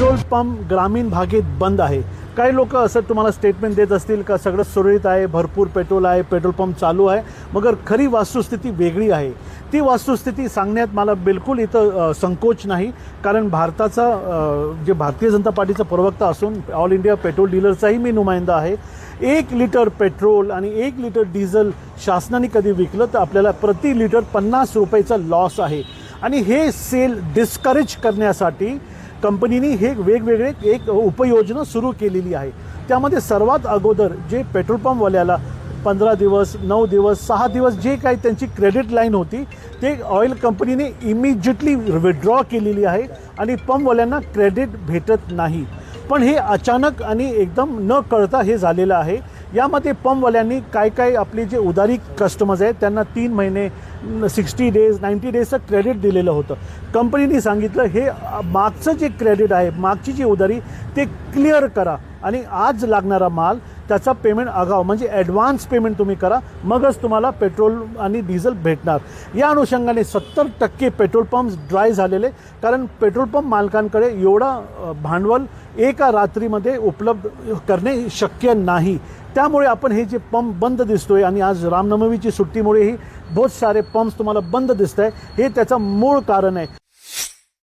Petrol pump ग्रामीण भागेत बंद आहे। काही लोक असं तुम्हाला स्टेटमेंट देत असतील का सगळं सुरळीत आहे, भरपूर पेट्रोल आहे, पेट्रोल पंप चालू आहे, मगर खरी वस्तुस्थिती वेगळी आहे। ती वस्तुस्थिती सांगण्यात मला बिलकुल इथं संकोच नाही, कारण भारताचा जे भारतीय जनता पार्टीचा प्रवक्ता असून ऑल इंडिया पेट्रोल डीलरचाही मी नुमाइंदा आहे। 1 लिटर पेट्रोल आणि 1 लिटर डिझेल शासनाने कधी विकलं तर आपल्याला प्रति लिटर 50 रुपयाचा लॉस आहे। आणि हे सेल डिस्करेज करण्यासाठी कंपनीने हे वेगवेगळे एक उपयोजना सुरू केलेली आहे। त्यामध्ये सर्वात अगोदर जे पेट्रोल पंपवाल्याला 15 दिवस, 9 दिवस, 6 दिवस जे काही त्यांची क्रेडिट लाईन होती ते ऑइल कंपनीने इमिजिएटली विड्रॉ केलेली आहे आणि पंपवाल्यांना क्रेडिट भेटत नाही। पण हे अचानक आणि एकदम न कळता हे झालेलं आहे। यामध्ये पंपवाल्यांनी काय आपले जे उधारी कस्टमर्स आहेत त्यांना 3 महिने 60 डेज 90 डेजचं क्रेडिट दिलेलं होतं। कंपनीने सांगितलं हे मागचं जे क्रेडिट आहे, मागची जी उधारी ते क्लिअर करा आणि आज लागणारा माल त्याचा पेमेंट आगाव म्हणजे ॲडव्हान्स पेमेंट तुम्ही करा, मगच तुम्हाला पेट्रोल आणि डिझेल भेटणार। या अनुषंगाने 70% पेट्रोल पंप्स ड्राय झालेले, कारण पेट्रोल पंप मालकांकडे एवढा भांडवल एका रात्रीमध्ये उपलब्ध करणे शक्य नाही। त्यामुळे आपण हे जे पंप बंद दिसतोय आणि आज रामनवमीची सुट्टीमुळेही बहुत सारे पंप्स तुम्हाला बंद दिसत आहे, हे त्याचं मूळ कारण आहे।